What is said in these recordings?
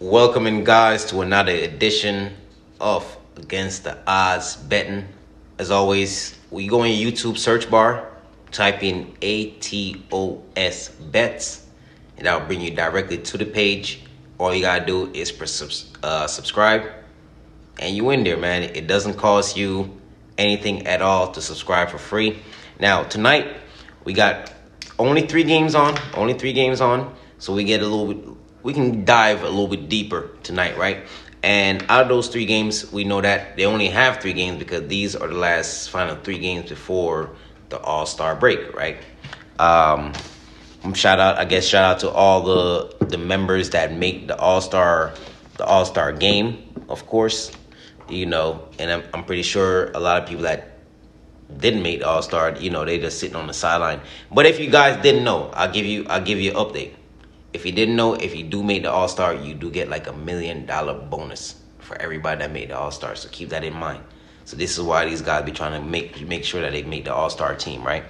Welcoming guys to another edition of Against the Odds Betting. As always, we go in YouTube search bar, type in ATOS Bets, and that'll bring you directly to the page. All you gotta do is press subscribe, and you in there, man. It doesn't cost you anything at all to subscribe for free. Now tonight we got only three games on, so we can dive a little bit deeper tonight, right? And out of those three games, we know that they only have three games because these are the last final three games before the All-Star break, right? Shout out to all the members that make the All-Star game, of course, and I'm pretty sure a lot of people that didn't make the All-Star, they just sitting on the sideline. But if you guys didn't know, I'll give you an update. If you didn't know, if you do make the All-Star, you do get like $1 million bonus for everybody that made the All-Star. So keep that in mind. So this is why these guys be trying to make sure that they make the All-Star team, right?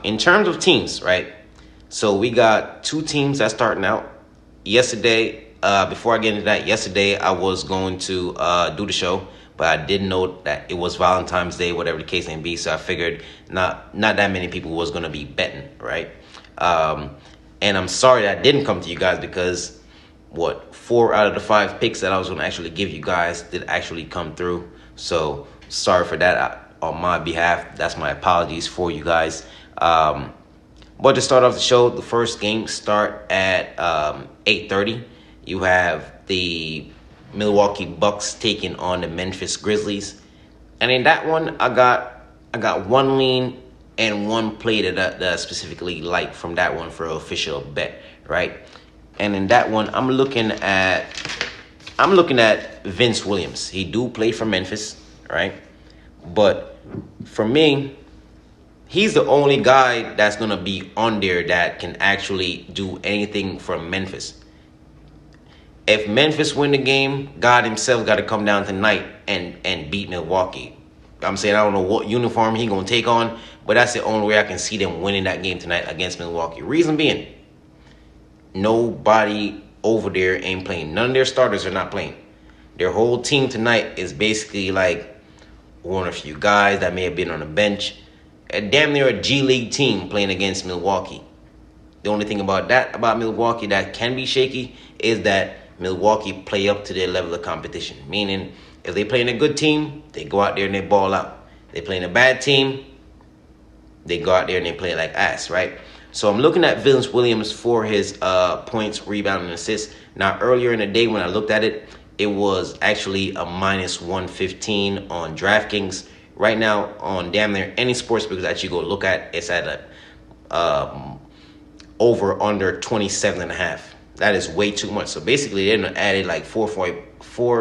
In terms of teams, right? So we got two teams that's starting out. Yesterday, before I get into that, yesterday I was going to do the show, but I didn't know that it was Valentine's Day, whatever the case may be. So I figured not that many people was going to be betting, right? And I'm sorry that didn't come to you guys because 4 out of the 5 picks that I was going to actually give you guys did actually come through. So sorry for that on my behalf. That's my apologies for you guys. But to start off the show, the first game start at 8:30. You have the Milwaukee Bucks taking on the Memphis Grizzlies. And in that one, I got one lean and one play that I specifically like from that one for an official bet, right? And in that one, I'm looking at Vince Williams. He do play for Memphis, right? But for me, he's the only guy that's gonna be on there that can actually do anything for Memphis. If Memphis win the game, God himself got to come down tonight and beat Milwaukee. I'm saying I don't know what uniform he gonna take on, but that's the only way I can see them winning that game tonight against Milwaukee. Reason being, nobody over there ain't playing. None of their starters are not playing. Their whole team tonight is basically like one of a few guys that may have been on the bench. Damn near a G League team playing against Milwaukee. The only thing about Milwaukee that can be shaky is that Milwaukee play up to their level of competition. Meaning, if they play in a good team, they go out there and they ball out. They play in a bad team, they go out there and they play like ass, right? So I'm looking at Vince Williams for his points, rebound, and assists. Now, earlier in the day when I looked at it, it was actually a minus 115 on DraftKings. Right now, on damn near any sportsbook that you go look at, it's at a over under 27.5. That is way too much. So basically, they're added like 4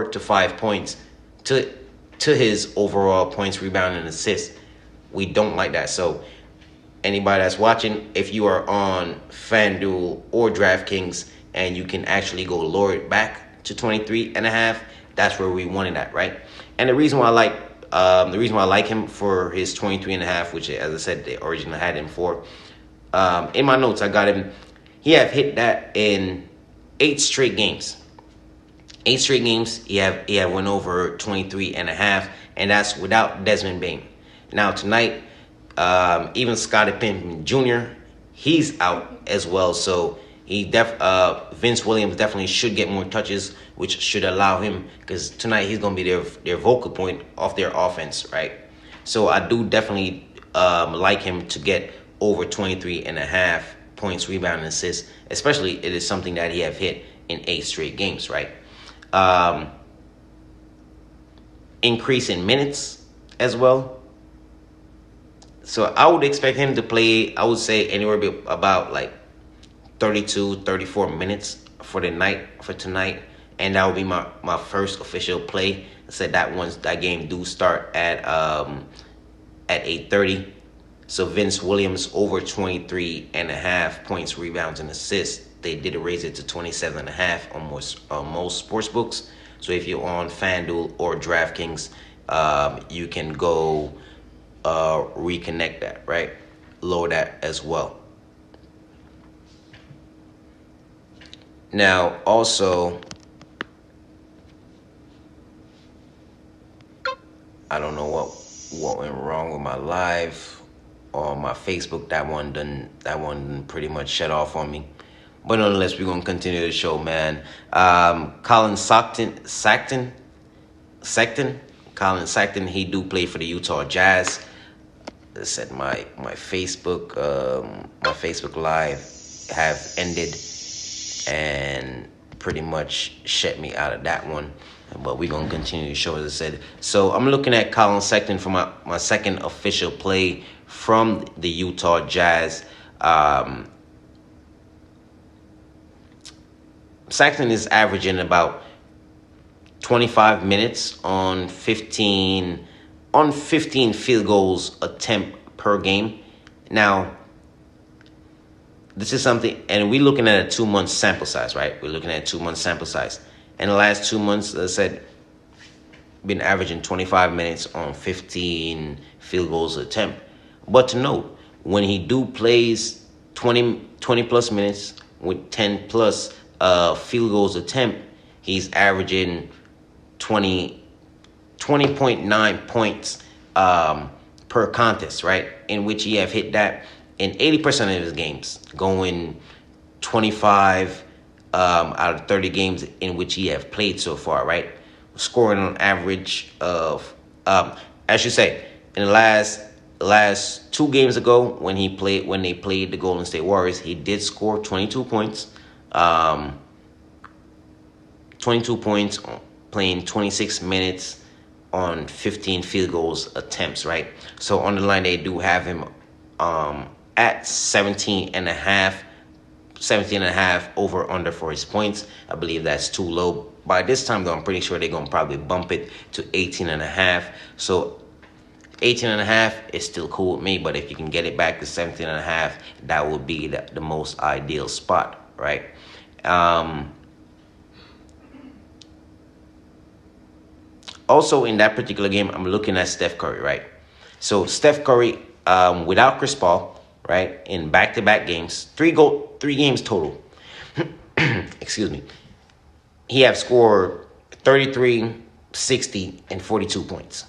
to 5 points to his overall points, rebound, and assists. We don't like that. So anybody that's watching, if you are on FanDuel or DraftKings and you can actually go lower it back to 23.5, that's where we want it at, right? And the reason why I like him for his 23.5, which, as I said, they originally had him for. In my notes, I got him. He have hit that in 8 straight games. 8 straight games, he have went over 23.5, and that's without Desmond Bane. Now tonight, even Scottie Pippen Jr., he's out as well. So Vince Williams definitely should get more touches, which should allow him, because tonight he's gonna be their vocal point of their offense, right? So I do definitely like him to get over 23.5 points, rebound, and assists. Especially, it is something that he have hit in 8 straight games, right? Increase in minutes as well. So I would expect him to play, I would say, anywhere about like 32, 34 minutes for tonight. And that would be my first official play. I said that game do start at 8:30. So Vince Williams over 23.5 points, rebounds, and assists. They did raise it to 27.5 on most sports books. So if you're on FanDuel or DraftKings, you can go reconnect that, right? Lower that as well. Now, also, live on my Facebook. That one pretty much shut off on me. But nonetheless, we're gonna continue the show, man. Colin Sexton, he do play for the Utah Jazz. I said my Facebook live have ended and pretty much shut me out of that one. But we're gonna continue the show, as I said. So I'm looking at Colin Sexton for my second official play from the Utah Jazz. Sexton is averaging about 25 minutes on 15 field goals attempt per game. Now, this is something, and we're looking at a 2-month sample size, right? We're looking at a 2-month sample size. In the last 2 months, as I said, been averaging 25 minutes on 15 field goals attempt. But to note, when he plays 20 plus minutes with 10 plus field goals attempt, he's averaging 20.9 points per contest, right? In which he have hit that in 80% of his games, going 25 out of 30 games in which he have played so far, right? Scoring on average of, I should say, in the last 2 games ago when they played the Golden State Warriors, he did score 22 points. 22 points playing 26 minutes on 15 field goals attempts, right? So on the line, they do have him at 17 and a half over under for his points. I believe that's too low. By this time, though, I'm pretty sure they're going to probably bump it to 18 and a half. So 18 and a half is still cool with me, but if you can get it back to 17 and a half, that would be the most ideal spot, right? Also, in that particular game, I'm looking at Steph Curry, right? So Steph Curry, without Chris Paul, right, in back-to-back games, 3 games total. Excuse me. He have scored 33, 60, and 42 points.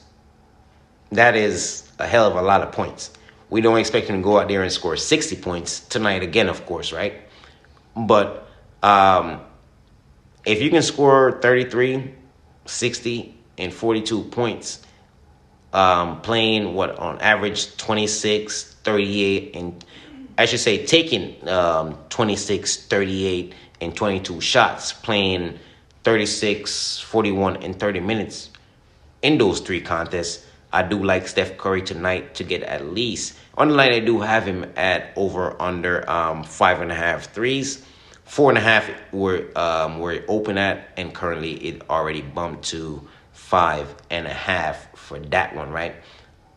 That is a hell of a lot of points. We don't expect him to go out there and score 60 points tonight again, of course, right? But if you can score 33, 60, and 42 points, playing on average 26, 38, and I should say taking 26, 38, and 22 shots, playing 36, 41, and 30 minutes in those 3 contests. I do like Steph Curry tonight to get at least. On the line, I do have him at over under 5.5 threes. 4.5 where open at, and currently it already bumped to 5.5 for that one, right?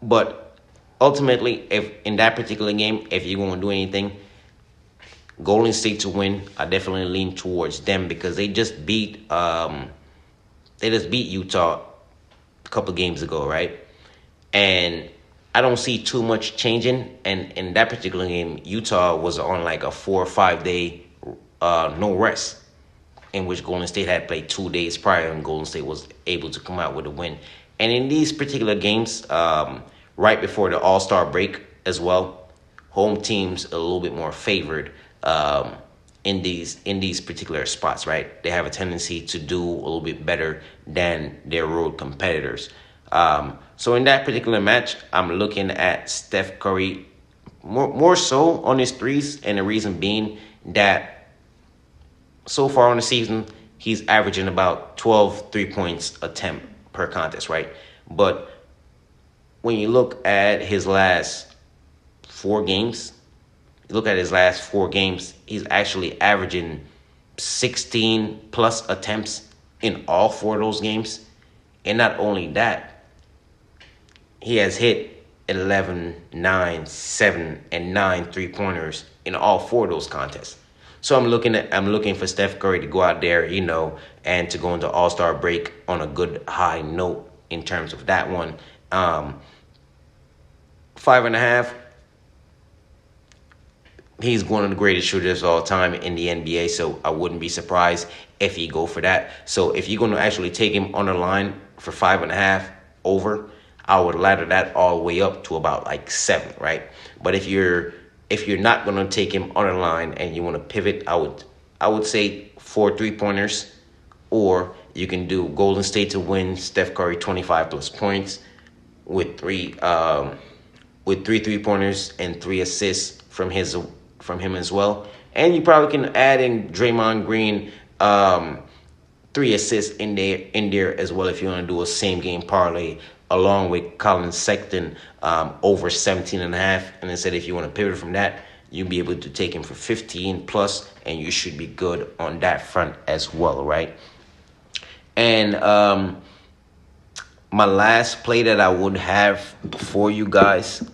But ultimately, if in that particular game, if you're going to do anything, Golden State to win, I definitely lean towards them because they just beat Utah a couple games ago, right? And I don't see too much changing. And in that particular game, Utah was on like a 4 or 5 day no rest, in which Golden State had played 2 days prior, and Golden State was able to come out with a win. And in these particular games, right before the All-Star break as well, home teams a little bit more favored in these particular spots, right? They have a tendency to do a little bit better than their road competitors. So in that particular match, I'm looking at Steph Curry more so on his threes, and the reason being that so far on the season, he's averaging about 12 3-points attempt per contest, right? But when you look at his last 4 games, he's actually averaging 16 plus attempts in all 4 of those games. And not only that, he has hit 11, 9, 7, and 9 3-pointers in all 4 of those contests. So I'm looking for Steph Curry to go out there, and to go into All-Star break on a good high note in terms of that one. 5.5. He's one of the greatest shooters of all time in the NBA, so I wouldn't be surprised if he go for that. So if you're going to actually take him on the line for 5.5 over, I would ladder that all the way up to about like 7, right? But if you're not gonna take him on the line and you want to pivot, I would say 4 3-pointers, or you can do Golden State to win, Steph Curry 25 plus points with 3 3-pointers and 3 assists from him as well. And you probably can add in Draymond Green 3 assists in there as well if you want to do a same game parlay along with Colin Sexton over 17.5. And instead, if you want to pivot from that, you'll be able to take him for 15 plus, and you should be good on that front as well, right? And my last play that I would have for you guys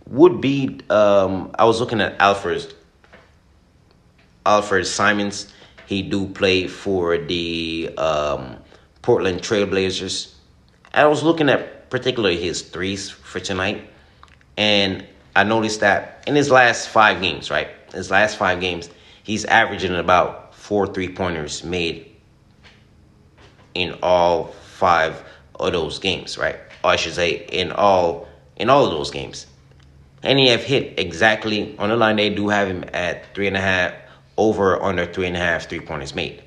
would be I was looking at Alfred Simons. He do play for the Portland Trailblazers. I was looking at particularly his threes for tonight, and I noticed that in his last 5 games, right? His last 5 games, he's averaging about 4 3-pointers made in all 5 of those games, right? Or I should say in all of those games. And he have hit exactly on the line. They do have him at 3.5, over under 3.5 3-pointers made.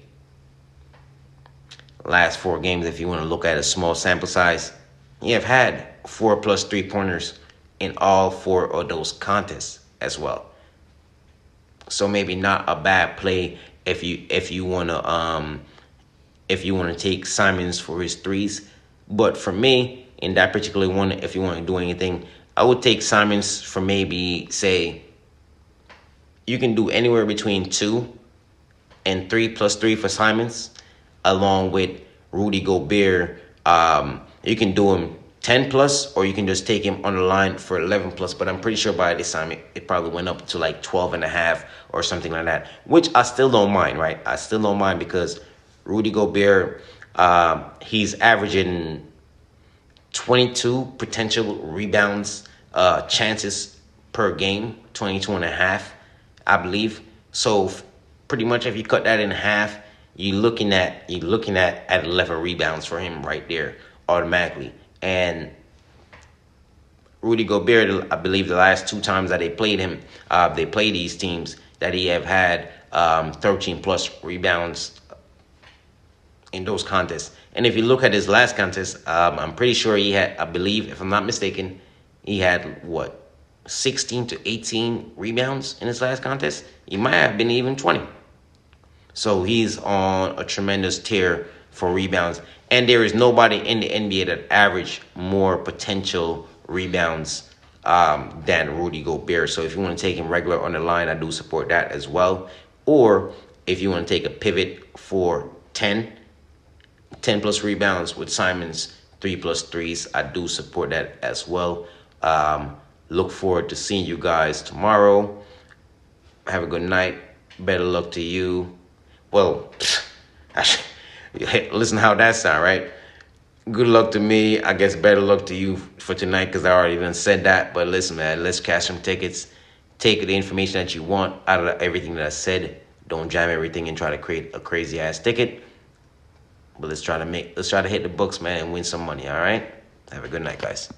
Last 4 games, if you want to look at a small sample size, you have had 4 plus 3-pointers in all 4 of those contests as well. So maybe not a bad play if you want to take Simons for his threes. But for me, in that particular one, if you want to do anything, I would take Simons for maybe, say, you can do anywhere between 2 and 3 plus 3 for Simons, along with Rudy Gobert. You can do him 10 plus, or you can just take him on the line for 11 plus. But I'm pretty sure by this time it probably went up to like 12.5 or something like that, which I still don't mind, right? I still don't mind because Rudy Gobert, he's averaging 22 potential rebounds chances per game, 22.5, I believe. So pretty much if you cut that in half, you're looking at 11 rebounds for him right there automatically. And Rudy Gobert, I believe the last 2 times that they played him, they played these teams, that he have had 13 plus rebounds in those contests. And if you look at his last contest, I'm pretty sure he had, I believe, if I'm not mistaken, he had 16 to 18 rebounds in his last contest. He might have been even 20. So he's on a tremendous tear for rebounds. And there is nobody in the NBA that average more potential rebounds than Rudy Gobert. So if you want to take him regular on the line, I do support that as well. Or if you want to take a pivot for 10 plus rebounds with Simons, 3 plus 3s, I do support that as well. Look forward to seeing you guys tomorrow. Have a good night. Better luck to you. Well, listen how that sound, right? Good luck to me. I guess better luck to you for tonight because I already even said that. But listen, man, let's cash some tickets. Take the information that you want out of everything that I said. Don't jam everything and try to create a crazy ass ticket. But let's try to hit the books, man, and win some money, all right? Have a good night, guys.